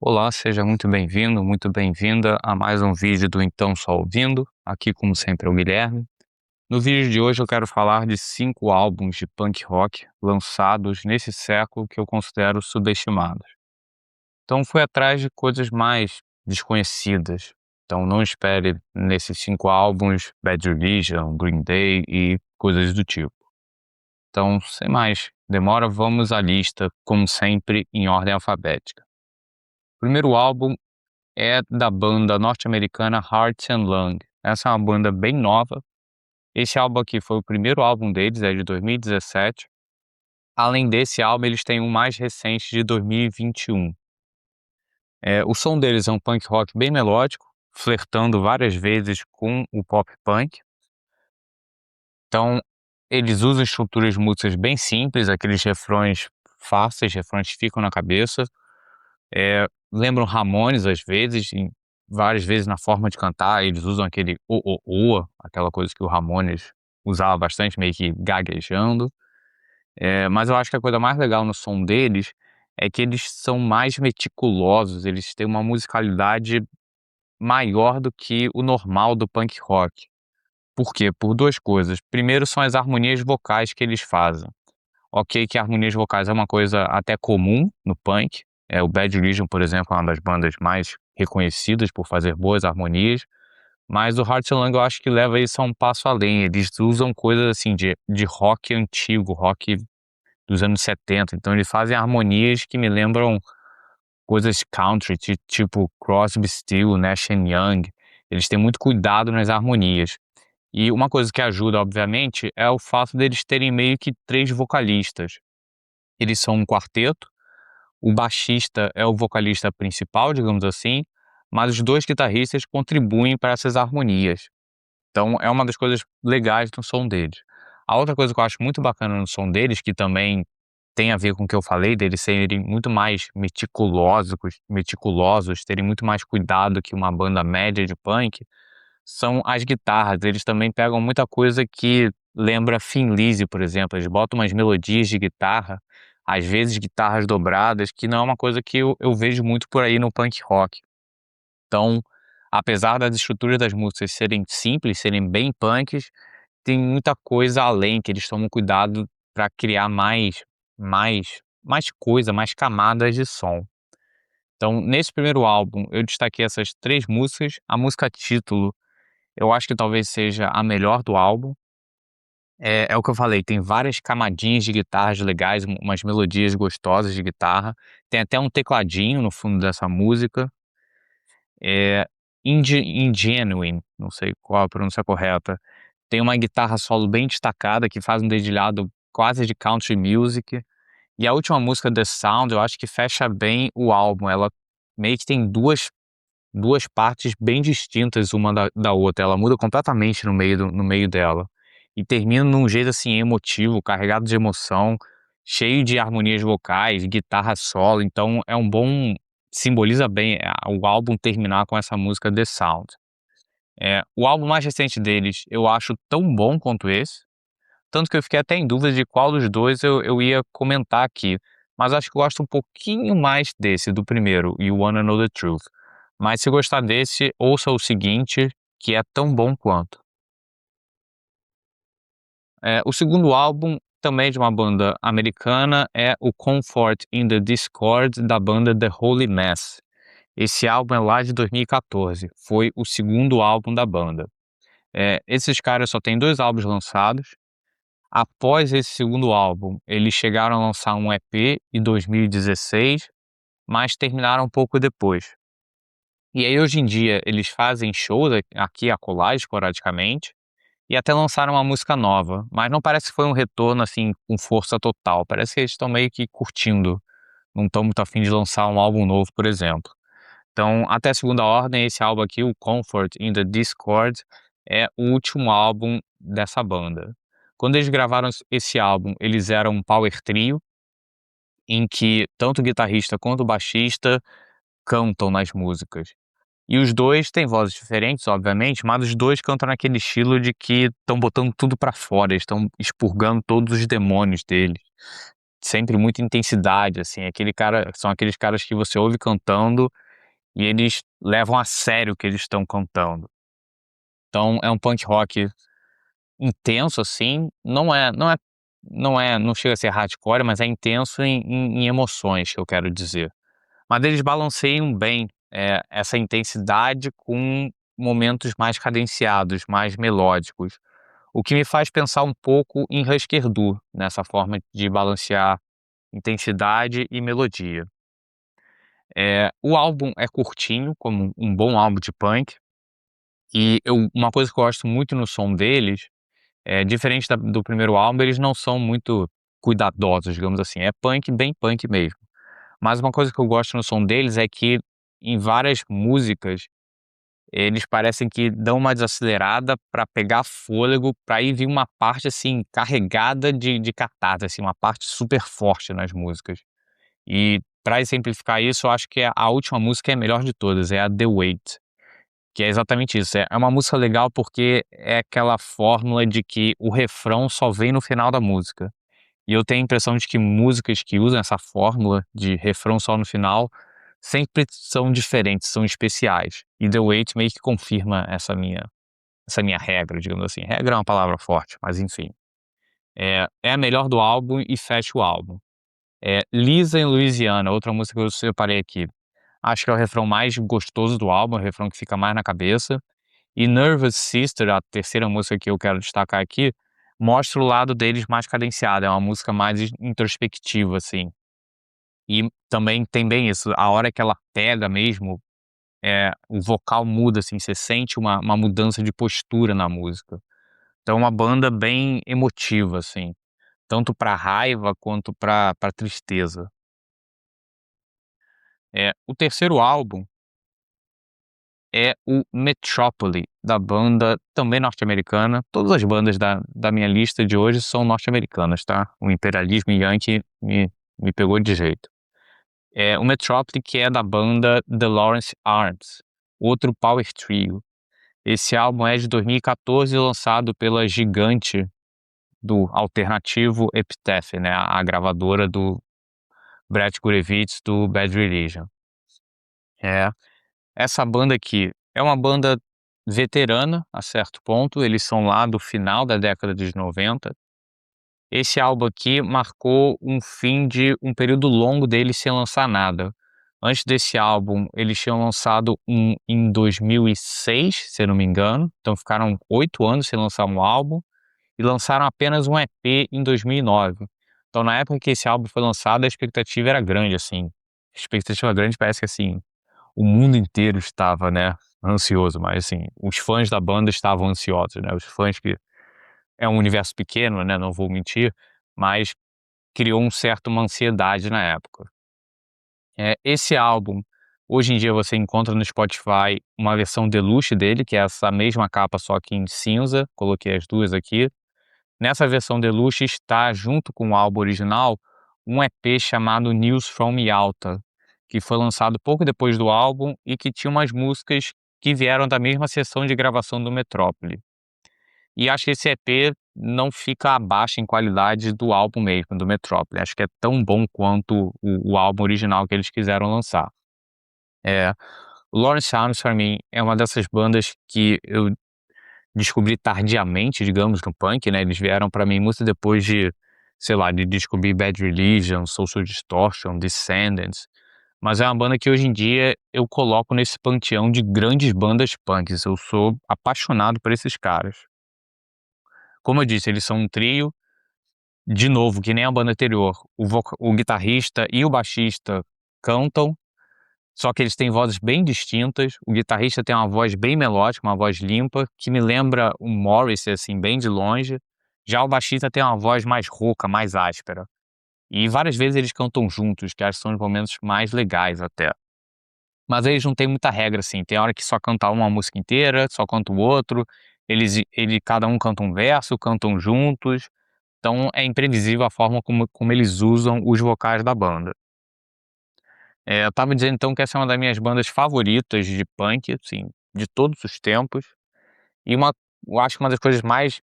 Olá, seja muito bem-vindo, muito bem-vinda a mais um vídeo do Então Só Ouvindo. Aqui, como sempre, é o Guilherme. No vídeo de hoje eu quero falar de 5 álbuns de punk rock lançados nesse século que eu considero subestimados. Então fui atrás de coisas mais desconhecidas. Então não espere nesses 5 álbuns Bad Religion, Green Day e coisas do tipo. Então, sem mais demora, vamos à lista, como sempre, em ordem alfabética. O primeiro álbum é da banda norte-americana Heart and Lung. Essa é uma banda bem nova. Esse álbum aqui foi o primeiro álbum deles, é de 2017. Além desse álbum, eles têm um mais recente de 2021. O som deles é um punk rock bem melódico, flertando várias vezes com o pop punk. Então, eles usam estruturas de músicas bem simples, aqueles refrões fáceis, refrões que ficam na cabeça. Lembram Ramones às vezes, várias vezes na forma de cantar, eles usam aquele "o", aquela coisa que o Ramones usava bastante, meio que gaguejando. Mas eu acho que a coisa mais legal no som deles é que eles são mais meticulosos, eles têm uma musicalidade maior do que o normal do punk rock. Por quê? Por 2 coisas. Primeiro são as harmonias vocais que eles fazem. Ok, que harmonias vocais é uma coisa até comum no punk. O Bad Religion, por exemplo, é uma das bandas mais reconhecidas por fazer boas harmonias, mas o Heart and Lung eu acho que leva isso a um passo além. Eles usam coisas assim de rock antigo, rock dos anos 70. Então eles fazem harmonias que me lembram coisas country, tipo Crosby, Stills, Nash Young. Eles têm muito cuidado nas harmonias. E uma coisa que ajuda, obviamente, é o fato deles terem meio que 3 vocalistas. Eles são um quarteto, o baixista é o vocalista principal, digamos assim, mas os 2 guitarristas contribuem para essas harmonias. Então é uma das coisas legais no som deles. A outra coisa que eu acho muito bacana no som deles, que também tem a ver com o que eu falei, deles serem muito mais meticulosos, terem muito mais cuidado que uma banda média de punk, são as guitarras. Eles também pegam muita coisa que lembra Thin Lizzy, por exemplo. Eles botam umas melodias de guitarra, às vezes guitarras dobradas, que não é uma coisa que eu vejo muito por aí no punk rock. Então, apesar das estruturas das músicas serem simples, serem bem punks, tem muita coisa além, que eles tomam cuidado para criar mais coisa, mais camadas de som. Então, nesse primeiro álbum, eu destaquei essas 3 músicas. A música título, eu acho que talvez seja a melhor do álbum. É o que eu falei, tem várias camadinhas de guitarras legais, umas melodias gostosas de guitarra. Tem até um tecladinho no fundo dessa música. É Ingenuine, não sei qual a pronúncia correta. Tem uma guitarra solo bem destacada que faz um dedilhado quase de country music. E a última música, The Sound, eu acho que fecha bem o álbum. Ela meio que tem duas partes bem distintas uma da outra. Ela muda completamente no meio dela. E termina num jeito, assim, emotivo, carregado de emoção, cheio de harmonias vocais, guitarra solo. Então é um bom, simboliza bem, o álbum terminar com essa música The Sound. O álbum mais recente deles eu acho tão bom quanto esse, tanto que eu fiquei até em dúvida de qual dos 2 eu ia comentar aqui, mas acho que eu gosto um pouquinho mais desse, do primeiro, You Wanna Know the Truth. Mas se gostar desse, ouça o seguinte, que é tão bom quanto. O segundo álbum, também de uma banda americana, é o Comfort in the Discord, da banda The Holy Mass. Esse álbum é lá de 2014, foi o segundo álbum da banda. Esses caras só têm 2 álbuns lançados. Após esse segundo álbum, eles chegaram a lançar um EP em 2016, mas terminaram um pouco depois. E aí hoje em dia eles fazem shows aqui e acolá esporadicamente, e até lançaram uma música nova, mas não parece que foi um retorno, assim, com força total, parece que eles estão meio que curtindo, não estão muito afim de lançar um álbum novo, por exemplo. Então, até a segunda ordem, esse álbum aqui, o Comfort in the Discord, é o último álbum dessa banda. Quando eles gravaram esse álbum, eles eram um power trio, em que tanto o guitarrista quanto o baixista cantam nas músicas. E os 2 têm vozes diferentes, obviamente, mas os 2 cantam naquele estilo de que estão botando tudo pra fora, eles estão expurgando todos os demônios deles. sempre muita intensidade, assim, são aqueles caras que você ouve cantando e eles levam a sério o que eles estão cantando. Então é um punk rock intenso, assim, não chega a ser hardcore, mas é intenso em emoções, que eu quero dizer. Mas eles balanceiam bem, essa intensidade com momentos mais cadenciados, mais melódicos, o que me faz pensar um pouco em Husker Du, nessa forma de balancear intensidade e melodia. O álbum é curtinho, como um bom álbum de punk, e uma coisa que eu gosto muito no som deles, diferente do primeiro álbum, eles não são muito cuidadosos, digamos assim, é punk, bem punk mesmo. Mas uma coisa que eu gosto no som deles é que em várias músicas, eles parecem que dão uma desacelerada para pegar fôlego, para aí vir uma parte, assim, carregada de catarse, assim, uma parte super forte nas músicas. E para exemplificar isso, eu acho que a última música é a melhor de todas, é a The Wait, que é exatamente isso, é uma música legal porque é aquela fórmula de que o refrão só vem no final da música. E eu tenho a impressão de que músicas que usam essa fórmula de refrão só no final, sempre são diferentes, são especiais. E The Wait meio que confirma essa minha regra, digamos assim. Regra é uma palavra forte, mas enfim. É a melhor do álbum e fecha o álbum. Lisa em Louisiana, outra música que eu separei aqui. Acho que é o refrão mais gostoso do álbum, é o refrão que fica mais na cabeça. E Nervous Sister, a terceira música que eu quero destacar aqui, mostra o lado deles mais cadenciado, é uma música mais introspectiva, assim. E também tem bem isso, a hora que ela pega mesmo, o vocal muda, assim, você sente uma mudança de postura na música. Então é uma banda bem emotiva, assim, tanto pra raiva quanto pra tristeza. O terceiro álbum é o Metrópole, da banda também norte-americana. Todas as bandas da minha lista de hoje são norte-americanas, tá? O imperialismo yankee me pegou de jeito. O Metrópole, que é da banda The Lawrence Arms, outro power trio. Esse álbum é de 2014, lançado pela gigante do alternativo Epitaph, né? A gravadora do Brett Gurewitz do Bad Religion. É, Essa banda aqui é uma banda veterana, a certo ponto, eles são lá do final da década de 90. Esse álbum aqui marcou um fim de um período longo deles sem lançar nada. Antes desse álbum, eles tinham lançado um em 2006, se eu não me engano, então ficaram 8 anos sem lançar um álbum, e lançaram apenas um EP em 2009. Então na época que esse álbum foi lançado, a expectativa era grande, assim. A expectativa grande parece que, assim, o mundo inteiro estava, né, ansioso, mas assim, os fãs da banda estavam ansiosos, né, os fãs que é um universo pequeno, né, não vou mentir, mas criou uma ansiedade na época. Esse álbum, hoje em dia você encontra no Spotify uma versão deluxe dele, que é essa mesma capa só que em cinza, coloquei as duas aqui. Nessa versão deluxe está, junto com o álbum original, um EP chamado News from Yalta, que foi lançado pouco depois do álbum e que tinha umas músicas que vieram da mesma sessão de gravação do Metrópole. E acho que esse EP não fica abaixo em qualidade do álbum mesmo, do Metrópole. Acho que é tão bom quanto o álbum original que eles quiseram lançar. É, o Lawrence Arms, pra mim, é uma dessas bandas que eu descobri tardiamente, digamos, no punk, né, eles vieram pra mim muito depois de, sei lá, de descobrir Bad Religion, Social Distortion, Descendants, mas é uma banda que hoje em dia eu coloco nesse panteão de grandes bandas punks, eu sou apaixonado por esses caras. Como eu disse, eles são um trio, de novo, que nem a banda anterior, o guitarrista e o baixista cantam, só que eles têm vozes bem distintas. O guitarrista tem uma voz bem melódica, uma voz limpa, que me lembra o Morrissey, assim, bem de longe. Já o baixista tem uma voz mais rouca, mais áspera. E várias vezes eles cantam juntos, que acho que são os momentos mais legais até. Mas eles não têm muita regra, assim. Tem hora que só canta uma música inteira, só canta o outro. Cada um canta um verso, cantam juntos. Então é imprevisível a forma como eles usam os vocais da banda. Eu estava dizendo então que essa é uma das minhas bandas favoritas de punk, assim, de todos os tempos, e eu acho que uma das coisas mais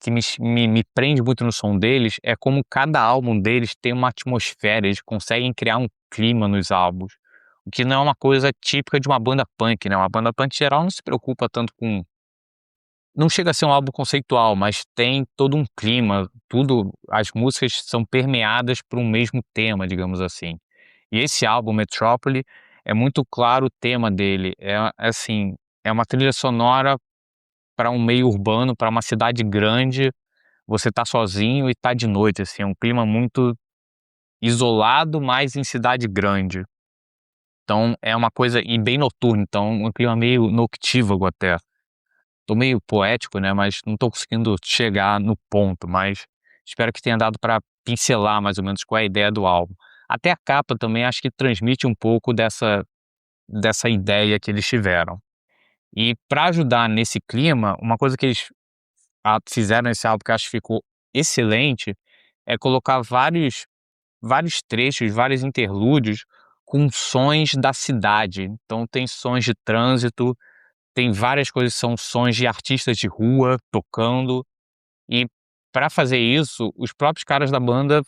que me prende muito no som deles é como cada álbum deles tem uma atmosfera, eles conseguem criar um clima nos álbuns, o que não é uma coisa típica de uma banda punk, né, uma banda punk em geral não se preocupa tanto com, não chega a ser um álbum conceitual, mas tem todo um clima, tudo, as músicas são permeadas por um mesmo tema, digamos assim. E esse álbum, Metrópole, é muito claro o tema dele, assim, é uma trilha sonora para um meio urbano, para uma cidade grande, você tá sozinho e tá de noite, assim, é um clima muito isolado, mas em cidade grande. Então é uma coisa e bem noturno, então um clima meio noctívago até. Tô meio poético, né, mas não tô conseguindo chegar no ponto, mas espero que tenha dado para pincelar mais ou menos qual é a ideia do álbum. Até a capa também acho que transmite um pouco dessa ideia que eles tiveram. E para ajudar nesse clima, uma coisa que eles fizeram nesse álbum que eu acho que ficou excelente, é colocar vários trechos, vários interlúdios com sons da cidade. Então tem sons de trânsito, tem várias coisas que são sons de artistas de rua tocando, e para fazer isso, os próprios caras da banda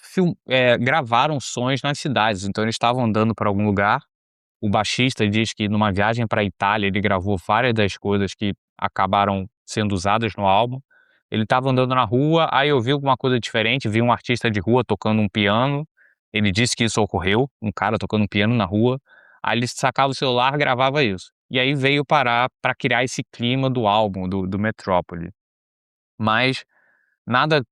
gravaram sons nas cidades, então eles estavam andando para algum lugar, o baixista diz que numa viagem para a Itália ele gravou várias das coisas que acabaram sendo usadas no álbum. Ele estava andando na rua, aí ouviu alguma coisa diferente, viu um artista de rua tocando um piano, ele disse que isso ocorreu, um cara tocando um piano na rua, aí ele sacava o celular, gravava isso. E aí veio parar para criar esse clima do álbum, do Metrópole. Mas nada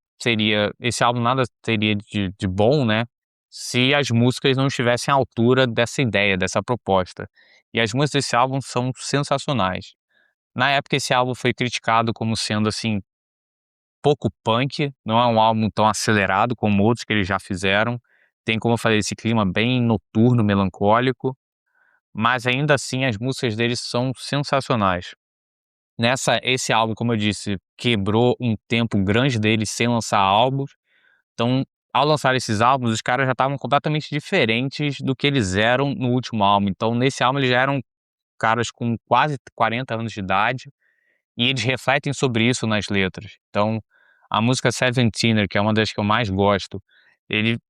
esse álbum nada teria de bom, né, se as músicas não estivessem à altura dessa ideia, dessa proposta. E as músicas desse álbum são sensacionais. Na época esse álbum foi criticado como sendo, assim, pouco punk, não é um álbum tão acelerado como outros que eles já fizeram, tem, como eu falei, esse clima bem noturno, melancólico, mas ainda assim as músicas deles são sensacionais. Esse álbum, como eu disse, quebrou um tempo grande deles sem lançar álbuns, então, ao lançar esses álbuns, os caras já estavam completamente diferentes do que eles eram no último álbum. Então, nesse álbum, eles já eram caras com quase 40 anos de idade e eles refletem sobre isso nas letras. Então, a música Seventeener, que é uma das que eu mais gosto,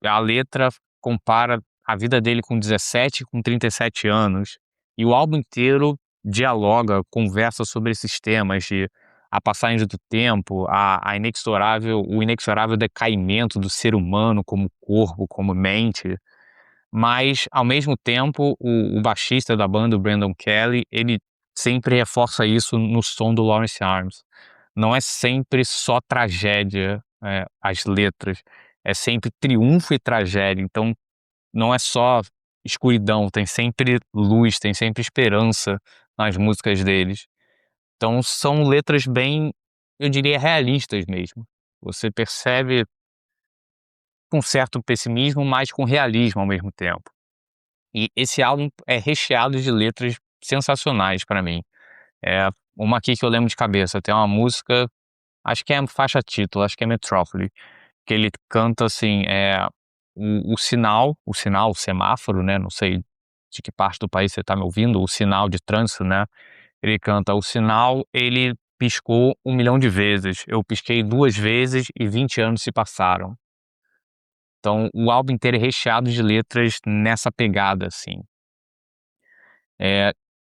a letra compara a vida dele com 17 com 37 anos, e o álbum inteiro dialoga, conversa sobre esses temas de a passagem do tempo, o inexorável decaimento do ser humano como corpo, como mente, mas ao mesmo tempo o baixista da banda, o Brandon Kelly, ele sempre reforça isso no som do Lawrence Arms. Não é sempre só tragédia, as letras, é sempre triunfo e tragédia, então não é só escuridão, tem sempre luz, tem sempre esperança nas músicas deles. Então são letras bem, eu diria, realistas mesmo. Você percebe com certo pessimismo, mas com realismo ao mesmo tempo. E esse álbum é recheado de letras sensacionais pra mim. É, uma aqui que eu lembro de cabeça, tem uma música, acho que é a faixa título, acho que é Metrópole, que ele canta assim, o semáforo, né, não sei de que parte do país você tá me ouvindo, o sinal de trânsito, né, ele canta: "O sinal, ele piscou 1 milhão de vezes, eu pisquei 2 vezes e 20 anos se passaram". Então o álbum inteiro é recheado de letras nessa pegada, assim. Eh,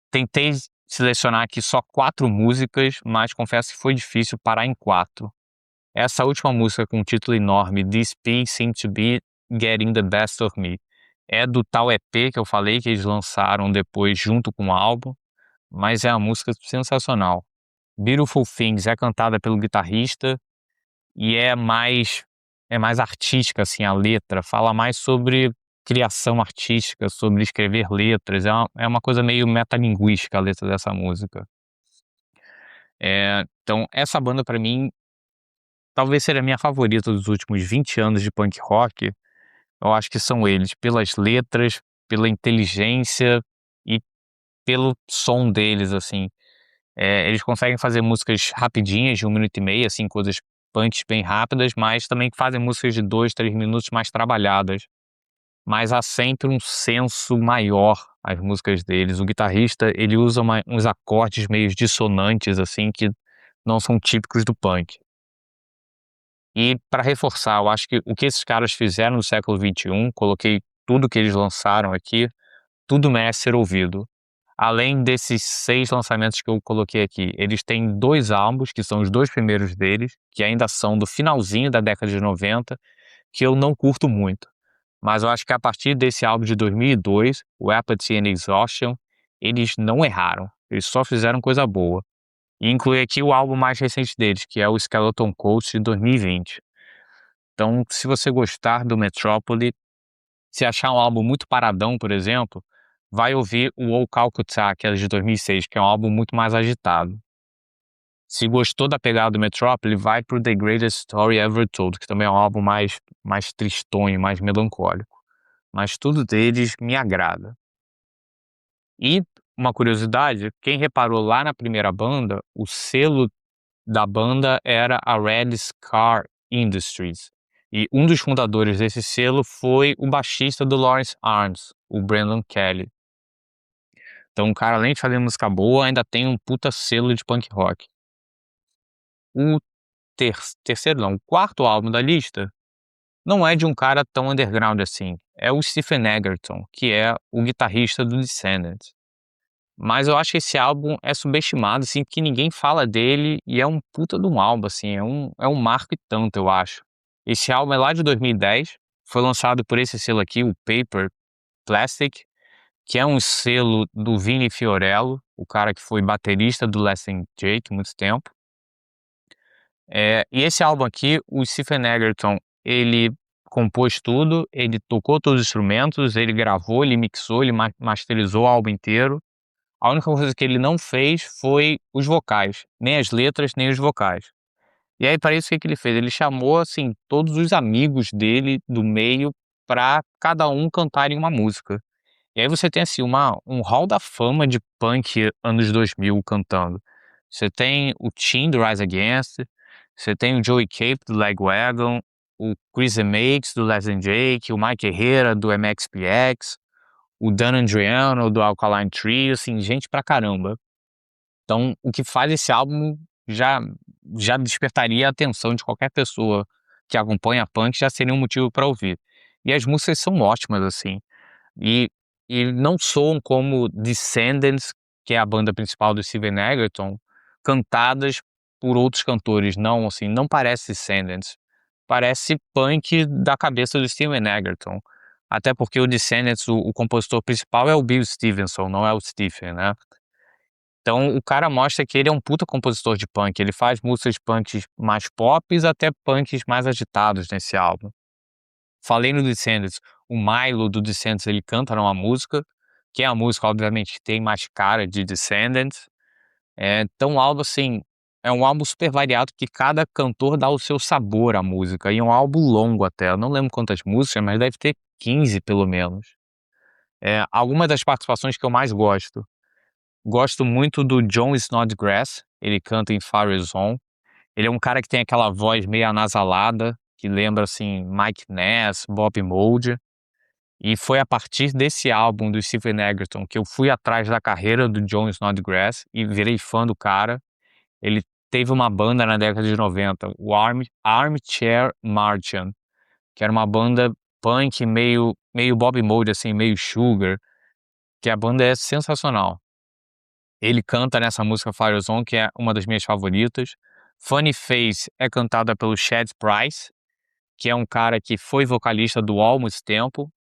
Tentei selecionar aqui só 4 músicas, mas confesso que foi difícil parar em 4. Essa última música com um título enorme, "This Peace Seems to Be Getting the Best of Me", é do tal EP que eu falei que eles lançaram depois junto com o álbum, mas é uma música sensacional. "Beautiful Things" é cantada pelo guitarrista e é mais artística, assim, a letra, fala mais sobre criação artística, sobre escrever letras, é uma coisa meio metalinguística a letra dessa música. Então essa banda pra mim, talvez seja a minha favorita dos últimos 20 anos de punk rock, eu acho que são eles, pelas letras, pela inteligência e pelo som deles, assim. Eles conseguem fazer músicas rapidinhas de 1 minuto e meio, assim, coisas punks bem rápidas, mas também fazem músicas de 2, 3 minutos mais trabalhadas. Mas há sempre um senso maior as músicas deles. O guitarrista, ele usa uns acordes meio dissonantes, assim, que não são típicos do punk. E para reforçar, eu acho que o que esses caras fizeram no século XXI, coloquei tudo que eles lançaram aqui, tudo merece ser ouvido. Além desses 6 lançamentos que eu coloquei aqui, eles têm 2 álbuns, que são os 2 primeiros deles, que ainda são do finalzinho da década de 90, que eu não curto muito. Mas eu acho que a partir desse álbum de 2002, o Apathy and Exhaustion, eles não erraram, eles só fizeram coisa boa. E inclui aqui o álbum mais recente deles, que é o Skeleton Coast de 2020. Então, se você gostar do Metrópole, se achar um álbum muito paradão, por exemplo, vai ouvir o O Calcutta, que é de 2006, que é um álbum muito mais agitado. Se gostou da pegada do Metrópole, vai pro The Greatest Story Ever Told, que também é um álbum mais tristonho, mais melancólico. Mas tudo deles me agrada. E uma curiosidade, quem reparou lá na primeira banda, o selo da banda era a Red Scar Industries. E um dos fundadores desse selo foi o baixista do Lawrence Arms, o Brandon Kelly. Então o cara, além de fazer música boa, ainda tem um puta selo de punk rock. O terceiro não, o quarto álbum da lista não é de um cara tão underground assim, é o Stephen Egerton, que é o guitarrista do Descendants. Mas eu acho que esse álbum é subestimado, assim, porque ninguém fala dele e é um puta de um álbum, assim, é um marco e tanto, eu acho. Esse álbum é lá de 2010, foi lançado por esse selo aqui, o Paper Plastic, que é um selo do Vini Fiorello, o cara que foi baterista do Less Than Jake muito tempo. E esse álbum aqui, o Stephen Egerton, ele compôs tudo, ele tocou todos os instrumentos, ele gravou, ele mixou, ele masterizou o álbum inteiro. A única coisa que ele não fez foi os vocais, nem as letras, nem os vocais. E aí para isso o que ele fez? Ele chamou, assim, todos os amigos dele do meio para cada um cantarem uma música. E aí você tem, assim, um hall da fama de punk anos 2000 cantando. Você tem o Tim do Rise Against, você tem o Joey Cape do Lagwagon, o Chris Makes do Less Than Jake, o Mike Herrera do MXPX, o Dan Andriano do Alkaline Trio, assim, gente pra caramba. Então, o que faz esse álbum já já despertaria a atenção de qualquer pessoa que acompanha punk, já seria um motivo para ouvir. E as músicas são ótimas, assim, e não soam como Descendants, que é a banda principal do Steven Egerton, cantadas por outros cantores, não, assim, não parece Descendants, parece punk da cabeça do Steven Egerton. Até porque o Descendants, o compositor principal é o Bill Stevenson, não é o Stephen, né. Então o cara mostra que ele é um puta compositor de punk, ele faz músicas punks mais pops até punks mais agitados nesse álbum. Falei no Descendants, o Milo do Descendants ele canta numa música, que é a música obviamente que tem mais cara de Descendants, então o álbum assim, é um álbum super variado que cada cantor dá o seu sabor à música, e é um álbum longo até, eu não lembro quantas músicas, mas deve ter 15 pelo menos. Alguma das participações que eu mais gosto muito do John Snodgrass, ele canta em Fire Zone. Ele é um cara que tem aquela voz meio anasalada, que lembra, assim, Mike Ness, Bob Mould, e foi a partir desse álbum do Stephen Egerton que eu fui atrás da carreira do John Snodgrass e virei fã do cara. Ele teve uma banda na década de 90, o Armchair Martian, que era uma banda punk meio Bob Mould, assim, meio Sugar, que a banda é sensacional. Ele canta nessa música Fire Zone, que é uma das minhas favoritas. Funny Face é cantada pelo Chad Price, que é um cara que foi vocalista do Almost Tempo,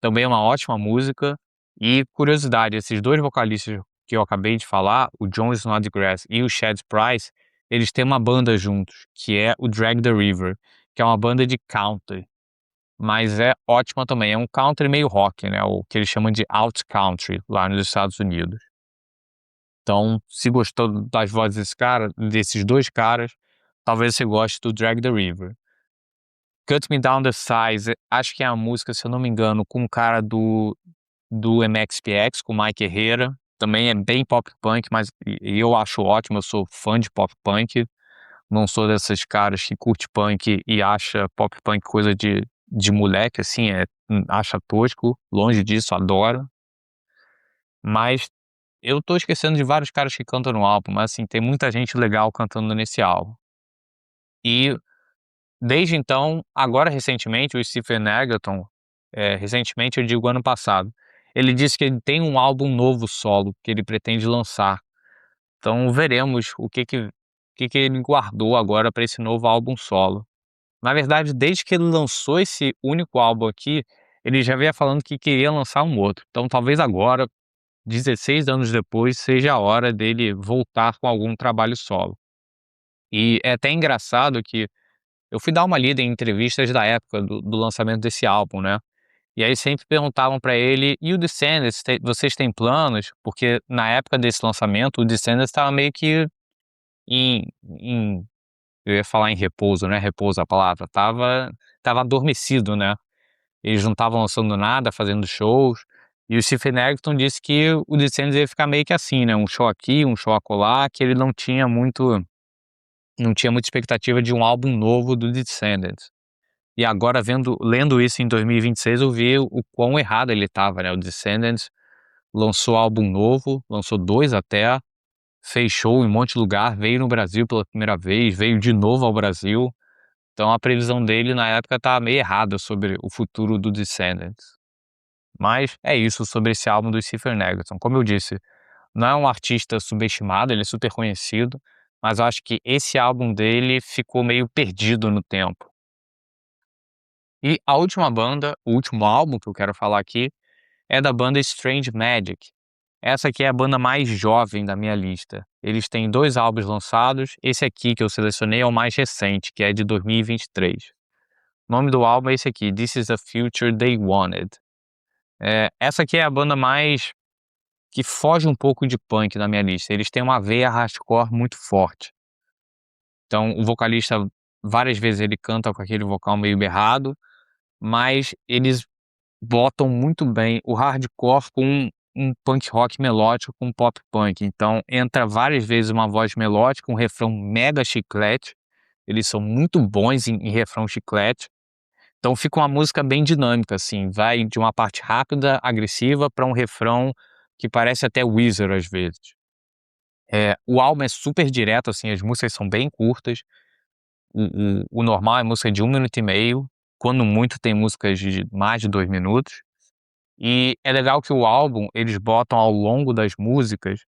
também é uma ótima música. E curiosidade, esses 2 vocalistas que eu acabei de falar, o John Snodgrass e o Chad Price, eles têm uma banda juntos, que é o Drag the River, que é uma banda de country, mas é ótima também, é um country meio rock, né, o que eles chamam de alt country lá nos Estados Unidos. Então, se gostou das vozes desses 2 caras, talvez você goste do Drag the River. Cut Me Down the Size, acho que é a música, se eu não me engano, com o cara do MXPX, com o Mike Herrera, também é bem pop punk, mas eu acho ótimo, eu sou fã de pop punk, não sou desses caras que curte punk e acha pop punk coisa de moleque, assim, acha tosco, longe disso, adoro. Mas eu tô esquecendo de vários caras que cantam no álbum, mas assim, tem muita gente legal cantando nesse álbum. E Desde então, agora recentemente, o Stephen Egerton, recentemente eu digo ano passado, ele disse que ele tem um álbum novo solo que ele pretende lançar. Então veremos o que que ele guardou agora para esse novo álbum solo. Na verdade, desde que ele lançou esse único álbum aqui, ele já vinha falando que queria lançar um outro. Então talvez agora, 16 anos depois, seja a hora dele voltar com algum trabalho solo. E é até engraçado que eu fui dar uma lida em entrevistas da época do lançamento desse álbum, né, e aí sempre perguntavam pra ele: "E o Descendants, vocês têm planos?" Porque na época desse lançamento, o Descendants estava meio que em eu ia falar em repouso, não é repouso a palavra, estava adormecido, né. Eles não estavam lançando nada, fazendo shows, e o Stephen Egerton disse que o Descendants ia ficar meio que assim, né, um show aqui, um show acolá, que ele não tinha muita expectativa de um álbum novo do Descendants. E agora lendo isso em 2026 eu vi o quão errado ele estava, né, o Descendants lançou álbum novo, lançou 2 até, fez show em um monte de lugar, veio no Brasil pela primeira vez, veio de novo ao Brasil, então a previsão dele na época estava meio errada sobre o futuro do Descendants. Mas é isso sobre esse álbum do Stephen Egerton, como eu disse, não é um artista subestimado, ele é super conhecido, mas eu acho que esse álbum dele ficou meio perdido no tempo. E a última banda, o último álbum que eu quero falar aqui, é da banda Strange Magic. Essa aqui é a banda mais jovem da minha lista. Eles têm 2 álbuns lançados, esse aqui que eu selecionei é o mais recente, que é de 2023. O nome do álbum é esse aqui, This Is the Future They Wanted. Essa aqui é a banda mais que foge um pouco de punk na minha lista, eles têm uma veia hardcore muito forte. Então o vocalista, várias vezes ele canta com aquele vocal meio berrado, mas eles botam muito bem o hardcore com um punk rock melódico com pop punk, então entra várias vezes uma voz melódica, um refrão mega chiclete, eles são muito bons em refrão chiclete, então fica uma música bem dinâmica, assim, vai de uma parte rápida, agressiva, para um refrão que parece até Weezer às vezes. O álbum é super direto, assim, as músicas são bem curtas, o normal é música de 1 minuto e meio, quando muito tem músicas de mais de 2 minutos. E é legal que o álbum, eles botam ao longo das músicas,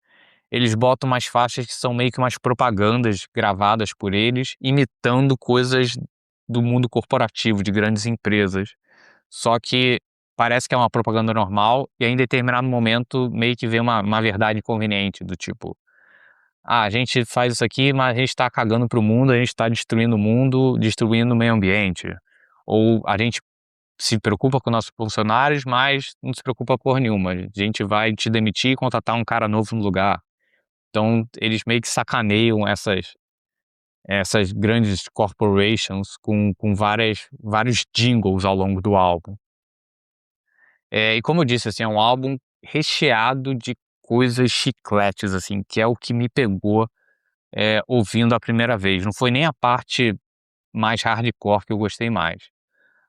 eles botam umas faixas que são meio que umas propagandas gravadas por eles, imitando coisas do mundo corporativo, de grandes empresas. Só que parece que é uma propaganda normal e aí em determinado momento meio que vem uma verdade conveniente, do tipo: "Ah, a gente faz isso aqui, mas a gente tá cagando para o mundo, a gente tá destruindo o mundo, destruindo o meio ambiente". Ou a gente se preocupa com nossos funcionários, mas não se preocupa porra nenhuma. A gente vai te demitir e contratar um cara novo no lugar. Então, eles meio que sacaneiam essas grandes corporations com vários jingles ao longo do álbum. E como eu disse, assim, é um álbum recheado de coisas chicletes, assim, que é o que me pegou, ouvindo a primeira vez. Não foi nem a parte mais hardcore que eu gostei mais.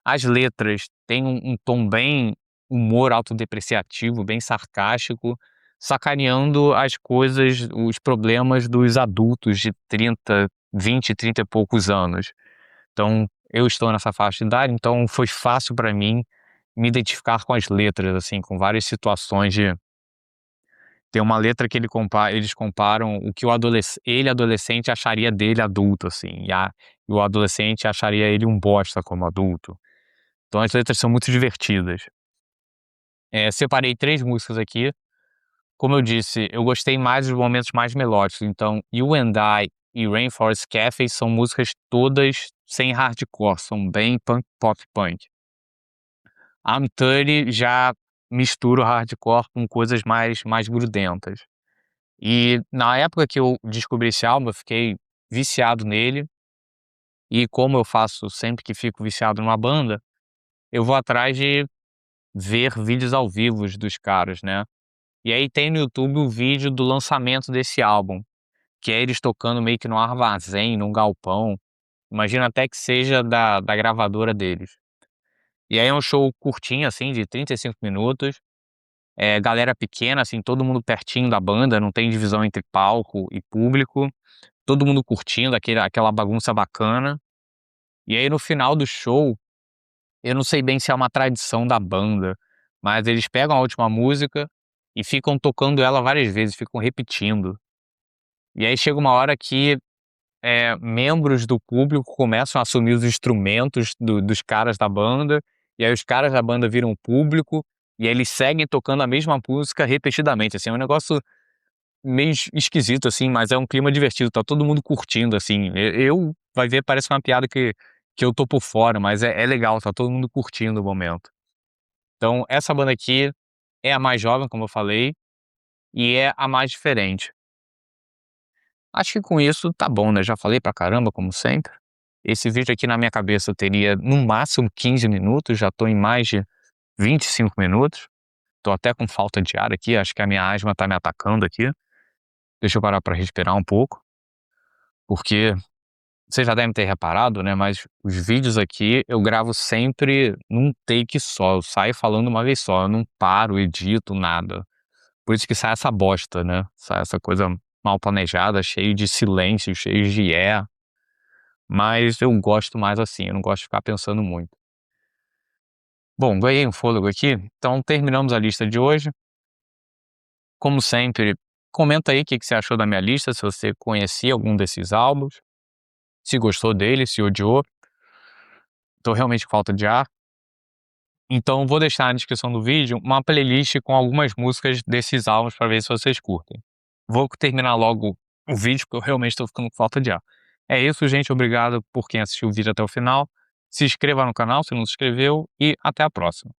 As letras têm um tom bem humor autodepreciativo, bem sarcástico, sacaneando as coisas, os problemas dos adultos de 30, 20, 30 e poucos anos. Então, eu estou nessa faixa de idade, então foi fácil para mim me identificar com as letras, assim, com várias situações de tem uma letra que eles comparam o que ele adolescente acharia dele adulto, assim, e o adolescente acharia ele um bosta como adulto. Então as letras são muito divertidas. Separei 3 músicas aqui. Como eu disse, eu gostei mais dos momentos mais melódicos, então You and I e Rainforest Cafe são músicas todas sem hardcore, são bem pop punk. I'm 30 já mistura o hardcore com coisas mais grudentas. E na época que eu descobri esse álbum, eu fiquei viciado nele, e como eu faço sempre que fico viciado numa banda, eu vou atrás de ver vídeos ao vivo dos caras, né. E aí tem no YouTube o vídeo do lançamento desse álbum, que é eles tocando meio que num armazém, num galpão, imagina até que seja da gravadora deles. E aí é um show curtinho, assim, de 35 minutos, galera pequena, assim, todo mundo pertinho da banda, não tem divisão entre palco e público, todo mundo curtindo aquela bagunça bacana. E aí no final do show, eu não sei bem se é uma tradição da banda, mas eles pegam a última música e ficam tocando ela várias vezes, ficam repetindo. E aí chega uma hora que, membros do público começam a assumir os instrumentos dos caras da banda, e aí os caras da banda viram o público, e aí eles seguem tocando a mesma música repetidamente, assim, é um negócio meio esquisito, assim, mas é um clima divertido, tá todo mundo curtindo, assim. Eu vai ver, parece uma piada que eu tô por fora, mas é legal, tá todo mundo curtindo o momento. Então essa banda aqui é a mais jovem, como eu falei, e é a mais diferente. Acho que com isso tá bom, né, já falei pra caramba, como sempre. Esse vídeo aqui na minha cabeça teria no máximo 15 minutos, já tô em mais de 25 minutos. Tô até com falta de ar aqui, acho que a minha asma tá me atacando aqui. Deixa eu parar pra respirar um pouco, porque vocês já devem ter reparado, né, mas os vídeos aqui eu gravo sempre num take só, eu saio falando uma vez só, eu não paro, edito, nada. Por isso que sai essa bosta, né, sai essa coisa mal planejada, cheio de silêncio, cheio de mas eu gosto mais assim, eu não gosto de ficar pensando muito. Bom, ganhei um fôlego aqui, então terminamos a lista de hoje. Como sempre, comenta aí o que você achou da minha lista, se você conhecia algum desses álbuns, se gostou dele, se odiou. Tô realmente com falta de ar. Então vou deixar na descrição do vídeo uma playlist com algumas músicas desses álbuns para ver se vocês curtem. Vou terminar logo o vídeo, porque eu realmente estou ficando com falta de ar. É isso, gente. Obrigado por quem assistiu o vídeo até o final. Se inscreva no canal se não se inscreveu e até a próxima.